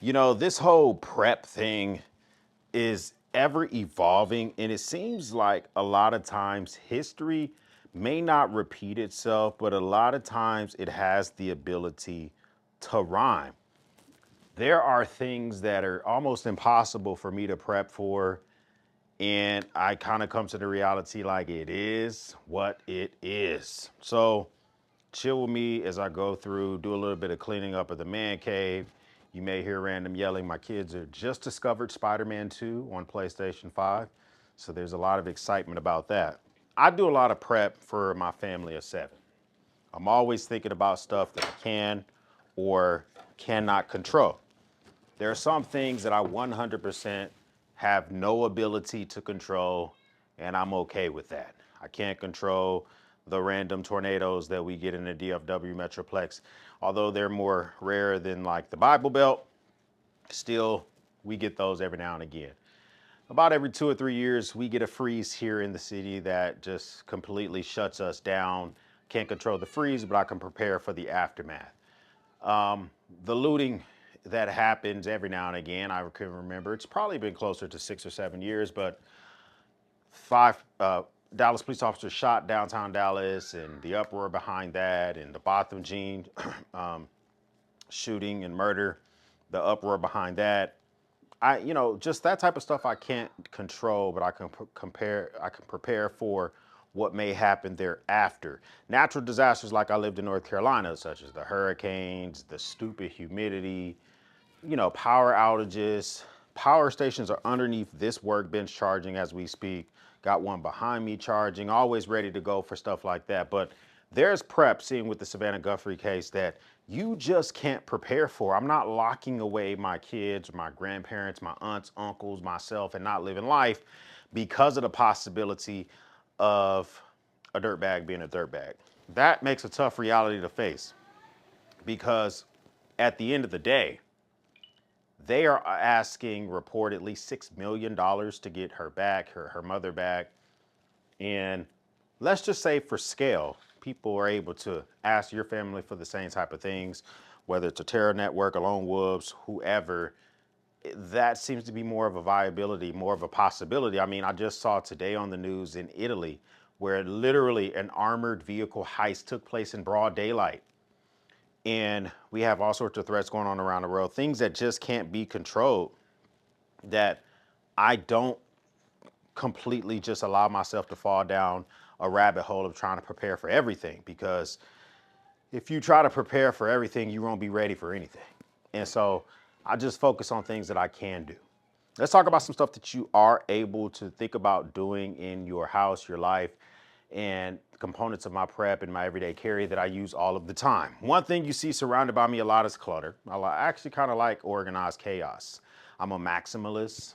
You know, this whole prep thing is ever evolving, and it seems like a lot of times history may not repeat itself, but a lot of times it has the ability to rhyme. There are things that are almost impossible for me to prep for, and I kind of come to the reality like it is what it is. So chill with me as I go through, do a little bit of cleaning up of the man cave. You may hear random yelling. My kids are just discovered Spider-Man 2 on PlayStation 5. So there's a lot of excitement about that. I do a lot of prep for my family of 7. I'm always thinking about stuff that I can or cannot control. There are some things that I 100% have no ability to control, and I'm okay with that. I can't control the random tornadoes that we get in the DFW Metroplex. Although they're more rare than like the Bible Belt, still, we get those every now and again. About every 2 or 3 years, we get a freeze here in the city that just completely shuts us down. Can't control the freeze, but I can prepare for the aftermath. The looting that happens every now and again, I can remember. It's probably been closer to 6 or 7 years, but 5 Dallas police officers shot downtown Dallas, and the uproar behind that, and the Botham Jean shooting and murder, the uproar behind that. Just that type of stuff I can't control, but I can compare. I can prepare for what may happen thereafter. Natural disasters like I lived in North Carolina, such as the hurricanes, the stupid humidity, power outages. Power stations are underneath this workbench charging as we speak. Got one behind me charging, always ready to go for stuff like that. But there's prep, seeing with the Savannah Guthrie case, that you just can't prepare for. I'm not locking away my kids, my grandparents, my aunts, uncles, myself, and not living life because of the possibility of a dirtbag being a dirtbag. That makes a tough reality to face because at the end of the day, they are asking reportedly $6 million to get her back, her mother back. And let's just say for scale, people are able to ask your family for the same type of things, whether it's a terror network, a lone wolves, whoever. That seems to be more of a viability, more of a possibility. I mean, I just saw today on the news in Italy where literally an armored vehicle heist took place in broad daylight. And we have all sorts of threats going on around the world, things that just can't be controlled, that I don't completely just allow myself to fall down a rabbit hole of trying to prepare for everything. Because if you try to prepare for everything, you won't be ready for anything. And so I just focus on things that I can do. Let's talk about some stuff that you are able to think about doing in your house, your life, and components of my prep and my everyday carry that I use all of the time. One thing you see surrounded by me a lot is clutter. I actually kind of like organized chaos. I'm a maximalist,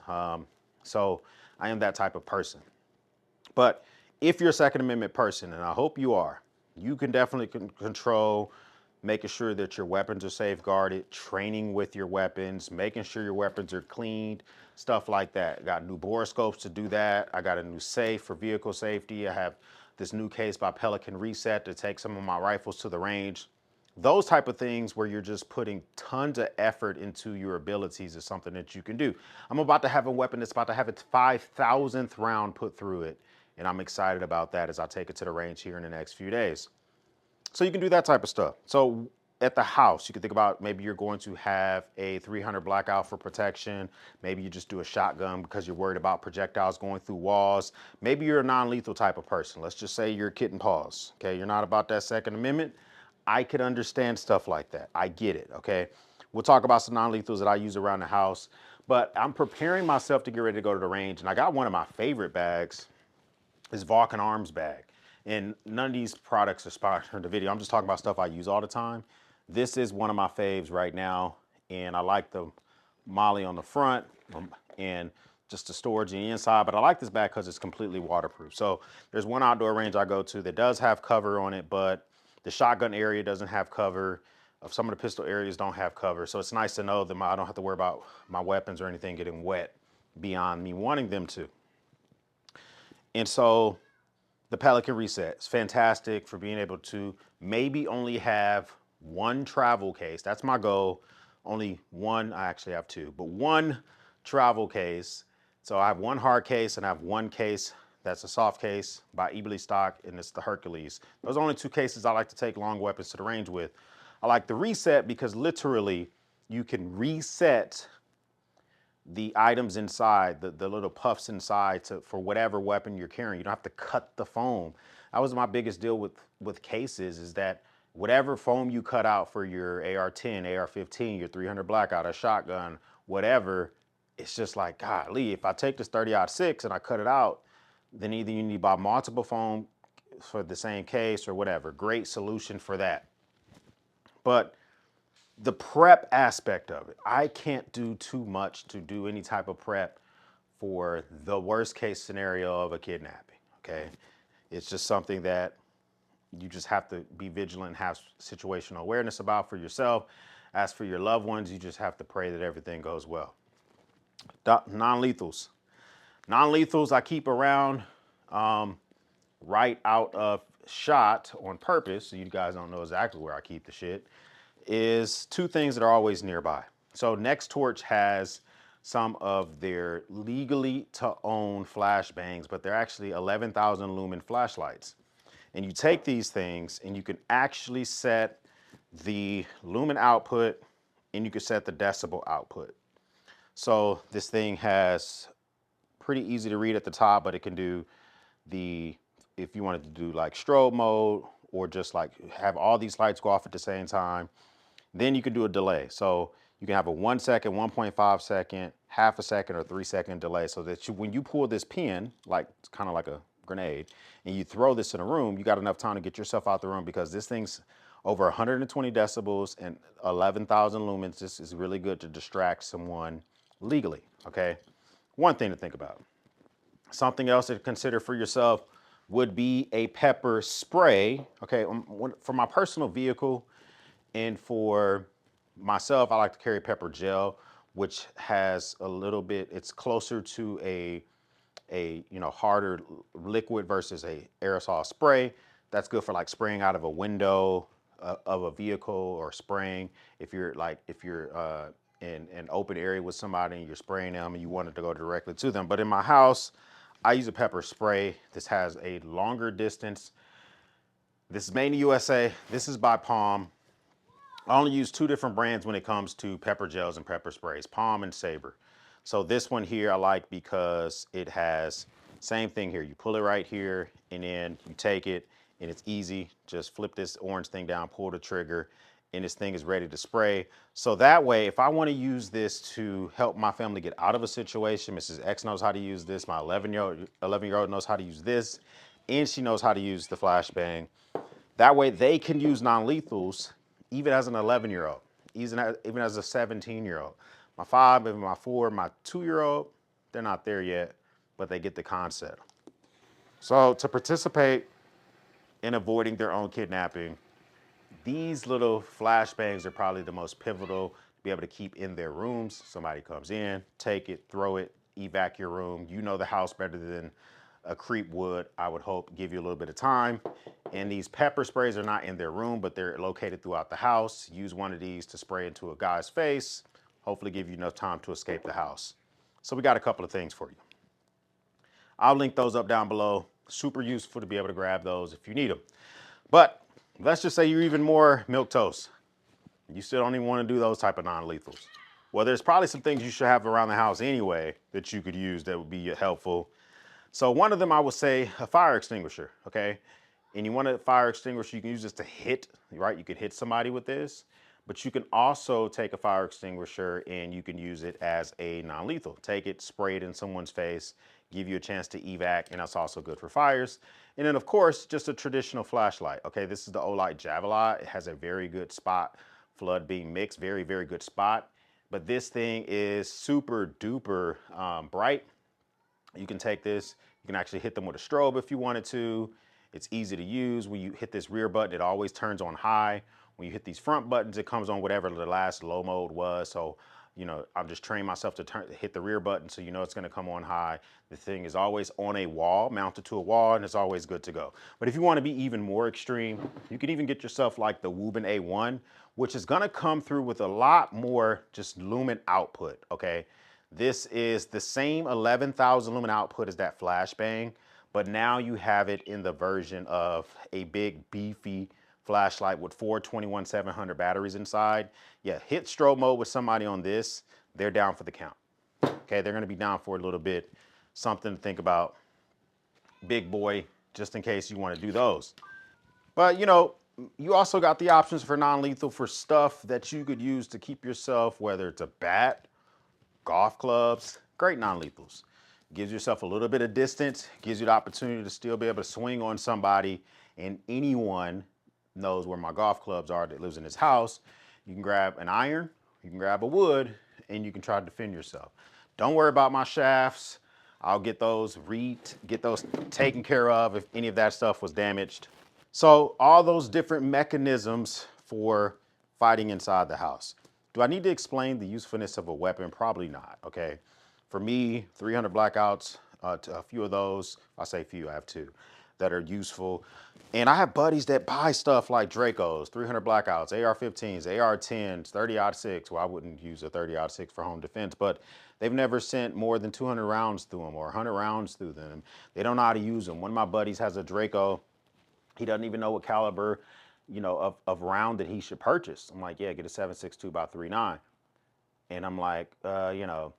so I am that type of person. But if you're a Second Amendment person, and I hope you are, you can definitely control making sure that your weapons are safeguarded, training with your weapons, making sure your weapons are cleaned, stuff like that. I got new bore scopes to do that. I got a new safe for vehicle safety. I have this new case by Pelican Reset to take some of my rifles to the range. Those type of things where you're just putting tons of effort into your abilities is something that you can do. I'm about to have a weapon that's about to have its 5,000th round put through it, and I'm excited about that as I take it to the range here in the next few days. So you can do that type of stuff. So at the house, you can think about maybe you're going to have a 300 blackout for protection. Maybe you just do a shotgun because you're worried about projectiles going through walls. Maybe you're a non-lethal type of person. Let's just say you're kitten paws. Okay, you're not about that Second Amendment. I could understand stuff like that. I get it. Okay, we'll talk about some non-lethals that I use around the house. But I'm preparing myself to get ready to go to the range, and I got one of my favorite bags. Is Vulcan Arms bag. And none of these products are sponsored for the video. I'm just talking about stuff I use all the time. This is one of my faves right now. And I like the Molly on the front and just the storage on the inside. But I like this bag because it's completely waterproof. So there's one outdoor range I go to that does have cover on it, but the shotgun area doesn't have cover. Some of the pistol areas don't have cover. So it's nice to know that I don't have to worry about my weapons or anything getting wet beyond me wanting them to. And so the Pelican Reset is fantastic for being able to maybe only have one travel case. That's my goal. only one, I actually have two, but one travel case. So I have one hard case and I have one case that's a soft case by Eberly Stock, and it's the Hercules. Those are only two cases I like to take long weapons to the range with. I like the reset because literally you can reset the items inside, the little puffs inside for whatever weapon you're carrying. You don't have to cut the foam. That was my biggest deal with cases, is that whatever foam you cut out for your AR-10, AR-15, your 300 Blackout, a shotgun, whatever, it's just like, golly, if I take this 30-06 and I cut it out, then either you need to buy multiple foam for the same case or whatever. Great solution for that. But the prep aspect of it, I can't do too much to do any type of prep for the worst case scenario of a kidnapping, okay? It's just something that you just have to be vigilant and have situational awareness about for yourself. As for your loved ones, you just have to pray that everything goes well. Non-lethals. Non-lethals I keep around right out of shot on purpose, so you guys don't know exactly where I keep the shit, is two things that are always nearby. So Next Torch has some of their legally to own flashbangs, but they're actually 11,000 lumen flashlights. And you take these things and you can actually set the lumen output and you can set the decibel output. So this thing has pretty easy to read at the top, but it can do if you wanted to do like strobe mode or just like have all these lights go off at the same time, then you can do a delay. So you can have a 1 second, 1.5 second, half a second, or 3 second delay, so that when you pull this pin, like kind of like a grenade, and you throw this in a room, you got enough time to get yourself out the room, because this thing's over 120 decibels and 11,000 lumens. This is really good to distract someone legally, okay? One thing to think about. Something else to consider for yourself would be a pepper spray, okay? For my personal vehicle and for myself, I like to carry pepper gel, which has a little bit, it's closer to a harder liquid versus a aerosol spray. That's good for like spraying out of a window of a vehicle, or spraying if you're in an open area with somebody and you're spraying them and you want it to go directly to them. But in my house, I use a pepper spray. This has a longer distance. This is made in the USA. This is by Palm. I only use two different brands when it comes to pepper gels and pepper sprays, Palm and Saber. So this one here I like because it has, same thing here. You pull it right here and then you take it and it's easy. Just flip this orange thing down, pull the trigger, and this thing is ready to spray. So that way, if I want to use this to help my family get out of a situation, Mrs. X knows how to use this. My 11-year-old knows how to use this, and she knows how to use the flashbang. That way they can use non-lethals even as an 11-year-old, even as a 17-year-old. My 5, and my 4, my 2-year-old, they're not there yet, but they get the concept. So to participate in avoiding their own kidnapping, these little flashbangs are probably the most pivotal to be able to keep in their rooms. Somebody comes in, take it, throw it, evac your room. You know the house better than a creep would, I would hope. Give you a little bit of time. And these pepper sprays are not in their room, but they're located throughout the house. Use one of these to spray into a guy's face. Hopefully give you enough time to escape the house. So we got a couple of things for you. I'll link those up down below. Super useful to be able to grab those if you need them. But let's just say you're even more milquetoast. You still don't even want to do those type of non-lethals. Well, there's probably some things you should have around the house anyway that you could use that would be helpful. So one of them, I would say a fire extinguisher, okay? And you want a fire extinguisher, you can use this to hit, right? You could hit somebody with this, but you can also take a fire extinguisher and you can use it as a non-lethal. Take it, spray it in someone's face, give you a chance to evac, and that's also good for fires. And then of course, just a traditional flashlight, okay? This is the Olight Javelot. It has a very good spot, flood beam mix, very, very good spot. But this thing is super duper bright. You can take this, you can actually hit them with a strobe if you wanted to. It's easy to use. When you hit this rear button, it always turns on high. When you hit these front buttons, it comes on whatever the last low mode was. So You know, I'm just training myself to hit the rear button so you know it's gonna come on high. The thing is always on a wall, mounted to a wall, and it's always good to go. But if you wanna be even more extreme, you can even get yourself like the Woburn A1, which is gonna come through with a lot more just lumen output, okay? This is the same 11,000 lumen output as that flashbang, but now you have it in the version of a big beefy flashlight with four 21-700 batteries inside. Yeah, hit strobe mode with somebody on this, they're down for the count. Okay, they're gonna be down for a little bit. Something to think about, big boy, just in case you wanna do those. But you know, you also got the options for non-lethal for stuff that you could use to keep yourself, whether it's a bat, golf clubs, great non-lethals. Gives yourself a little bit of distance, gives you the opportunity to still be able to swing on somebody, and anyone knows where my golf clubs are that lives in this house. You can grab an iron, you can grab a wood, and you can try to defend yourself. Don't worry about my shafts. I'll get those taken care of if any of that stuff was damaged. So all those different mechanisms for fighting inside the house. Do I need to explain the usefulness of a weapon? Probably not, okay? For me, 300 blackouts, a few of those, I say few, I have two, that are useful. And I have buddies that buy stuff like Dracos, 300 blackouts, AR-15s, AR-10s, 30-06. Well, I wouldn't use a 30-06 for home defense, but they've never sent more than 200 rounds through them or 100 rounds through them. They don't know how to use them. One of my buddies has a Draco. He doesn't even know what caliber, you know, of round that he should purchase. I'm like, yeah, get a 7.62 by 3.9. And I'm like, you know,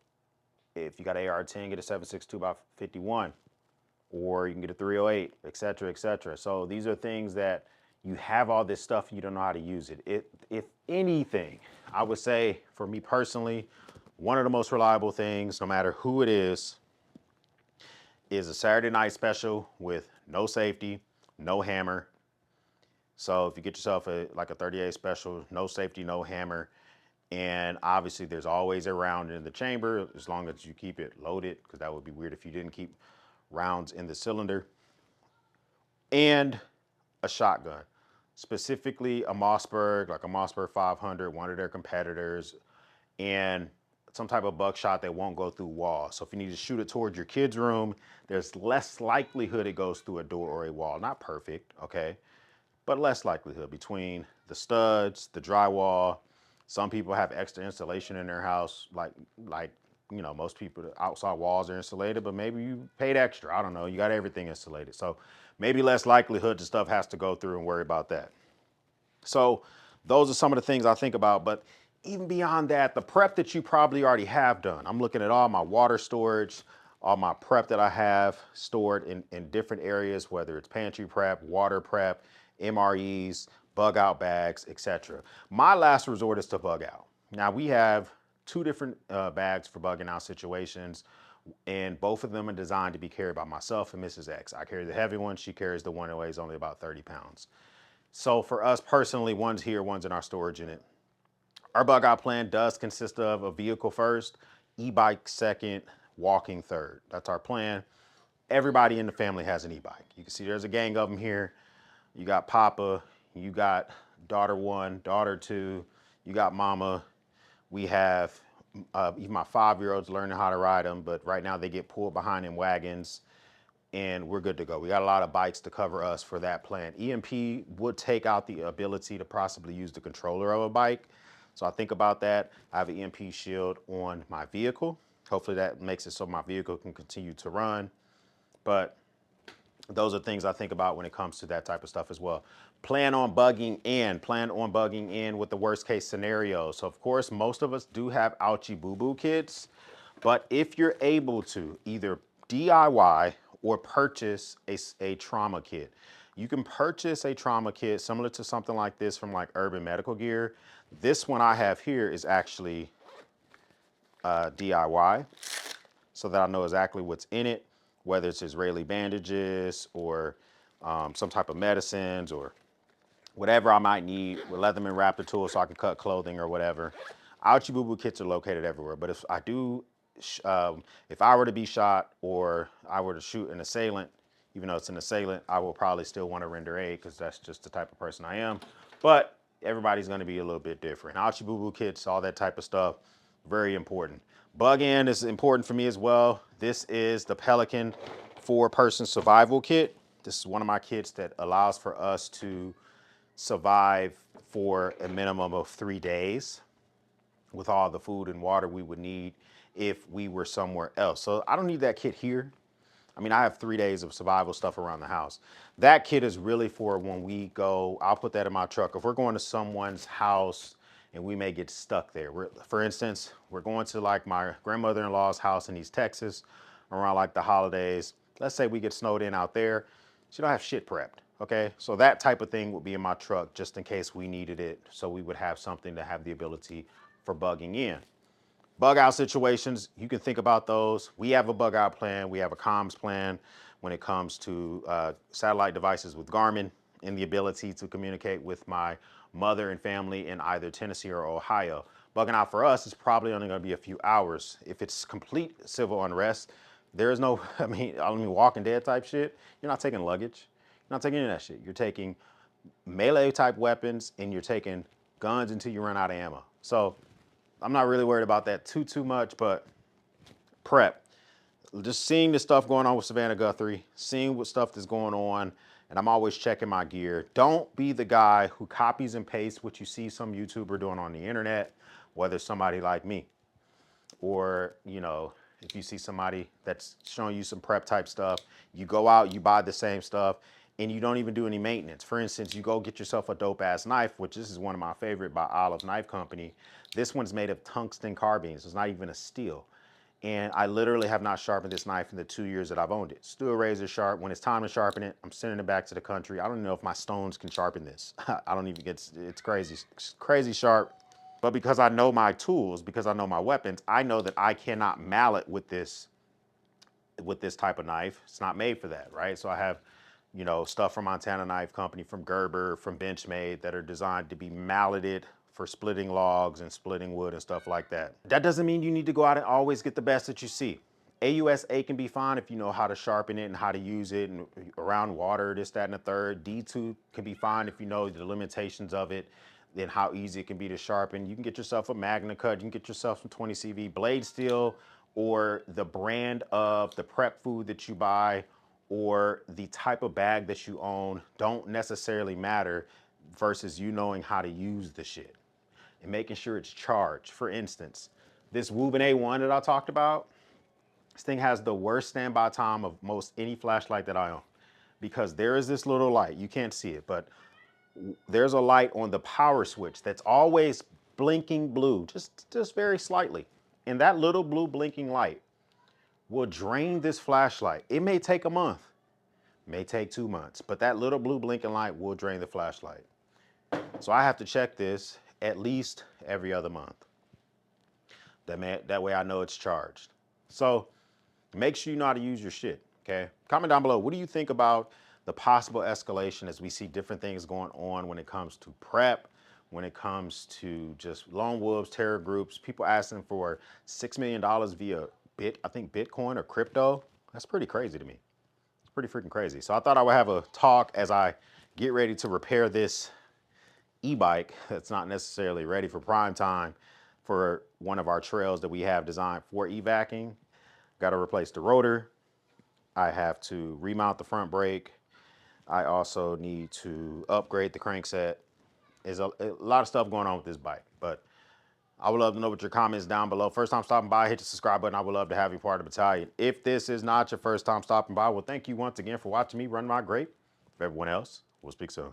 if you got an AR-10, get a 7.62 by 51, or you can get a 308, et cetera, et cetera. So these are things that you have all this stuff and you don't know how to use it. If anything, I would say for me personally, one of the most reliable things, no matter who it is a Saturday night special with no safety, no hammer. So if you get yourself like a 38 special, no safety, no hammer, and obviously there's always a round in the chamber as long as you keep it loaded, because that would be weird if you didn't keep rounds in the cylinder, and a shotgun, specifically a Mossberg, like a Mossberg 500, one of their competitors, and some type of buckshot that won't go through walls. So if you need to shoot it towards your kid's room, there's less likelihood it goes through a door or a wall. Not perfect, okay? But less likelihood between the studs, the drywall. Some people have extra insulation in their house, like you know, most people, the outside walls are insulated, but maybe you paid extra. I don't know, you got everything insulated. So maybe less likelihood the stuff has to go through and worry about that. So those are some of the things I think about, but even beyond that, the prep that you probably already have done. I'm looking at all my water storage, all my prep that I have stored in different areas, whether it's pantry prep, water prep, MREs, bug out bags, etc. My last resort is to bug out. Now we have two different bags for bugging out situations, and both of them are designed to be carried by myself and Mrs. X. I carry the heavy one, she carries the one that weighs only about 30 pounds. So for us personally, one's here, one's in our storage unit. Our bug out plan does consist of a vehicle first, e-bike second, walking third. That's our plan. Everybody in the family has an e-bike. You can see there's a gang of them here. You got Papa, you got daughter one, daughter two, you got Mama. We have even my 5-year-olds learning how to ride them, but right now they get pulled behind in wagons, and we're good to go. We got a lot of bikes to cover us for that plan. EMP would take out the ability to possibly use the controller of a bike. So I think about that. I have an EMP shield on my vehicle. Hopefully that makes it so my vehicle can continue to run. But those are things I think about when it comes to that type of stuff as well. Plan on bugging in with the worst case scenario. So of course, most of us do have ouchie boo-boo kits, but if you're able to either DIY or purchase a trauma kit. You can purchase a trauma kit similar to something like this from like Urban Medical Gear. This one I have here is actually DIY, so that I know exactly what's in it, whether it's Israeli bandages or some type of medicines or whatever I might need with Leatherman Raptor tools so I can cut clothing or whatever. Ouchie Boo Boo kits are located everywhere, but if I were to be shot or I were to shoot an assailant, even though it's an assailant, I will probably still want to render aid because that's just the type of person I am. But everybody's going to be a little bit different. Ouchie Boo Boo kits, all that type of stuff. Very important. Bug in is important for me as well. This is the Pelican 4-person survival kit. This is one of my kits that allows for us to survive for a minimum of 3 days with all the food and water we would need if we were somewhere else. So I don't need that kit here. I mean, I have 3 days of survival stuff around the house. That kit is really for when we go, I'll put that in my truck. If we're going to someone's house and we may get stuck there. For instance, we're going to like my grandmother-in-law's house in East Texas around like the holidays. Let's say we get snowed in out there. So you don't have shit prepped, okay? So that type of thing would be in my truck just in case we needed it. So we would have something to have the ability for bugging in. Bug out situations, you can think about those. We have a bug out plan. We have a comms plan when it comes to satellite devices with Garmin and the ability to communicate with my mother and family in either Tennessee or Ohio. Bugging out for us is probably only going to be a few hours. If it's complete civil unrest, there is no, I mean, Walking Dead type shit. You're not taking luggage. You're not taking any of that shit. You're taking melee type weapons and you're taking guns until you run out of ammo. So I'm not really worried about that too much, but prep. Just seeing the stuff going on with Savannah Guthrie, seeing what stuff is going on, and I'm always checking my gear. Don't be the guy who copies and pastes what you see some YouTuber doing on the internet, whether somebody like me, or, you know, if you see somebody that's showing you some prep type stuff, you go out, you buy the same stuff, and you don't even do any maintenance. For instance, you go get yourself a dope ass knife, which this is one of my favorite by Olive Knife Company. This one's made of tungsten carbines. It's not even a steel. And I literally have not sharpened this knife in the 2 years that I've owned it. Still razor sharp. When it's time to sharpen it, I'm sending it back to the country. I don't know if my stones can sharpen this. I don't even get, it's crazy, crazy sharp. But because I know my tools, because I know my weapons, I know that I cannot mallet with this type of knife. It's not made for that, right? So I have, you know, stuff from Montana Knife Company, from Gerber, from Benchmade that are designed to be malleted for splitting logs and splitting wood and stuff like that. That doesn't mean you need to go out and always get the best that you see. AUSA can be fine if you know how to sharpen it and how to use it and around water, this, that, and the third. D2 can be fine if you know the limitations of it, then how easy it can be to sharpen. You can get yourself a Magna Cut, you can get yourself some 20 CV blade steel, or the brand of the prep food that you buy, or the type of bag that you own don't necessarily matter versus you knowing how to use the shit and making sure it's charged. For instance, this Woven A1 that I talked about, this thing has the worst standby time of most any flashlight that I own, because there is this little light, you can't see it, but there's a light on the power switch that's always blinking blue, just very slightly. And that little blue blinking light will drain this flashlight. It may take a month, may take 2 months, but that little blue blinking light will drain the flashlight. So I have to check this at least every other month. That way I know it's charged. So make sure you know how to use your shit, okay? Comment down below, what do you think about the possible escalation as we see different things going on when it comes to prep, when it comes to just lone wolves, terror groups, people asking for $6 million via I think Bitcoin or crypto. That's pretty crazy to me. It's pretty freaking crazy. So I thought I would have a talk as I get ready to repair this e-bike that's not necessarily ready for prime time for one of our trails that we have designed for evacing. Got to replace the rotor. I have to remount the front brake. I also need to upgrade the crankset. There's a lot of stuff going on with this bike, but I would love to know what your comments down below. First time stopping by, hit the subscribe button. I would love to have you part of the battalion. If this is not your first time stopping by, well, thank you once again for watching me run my grape. For everyone else, we'll speak soon.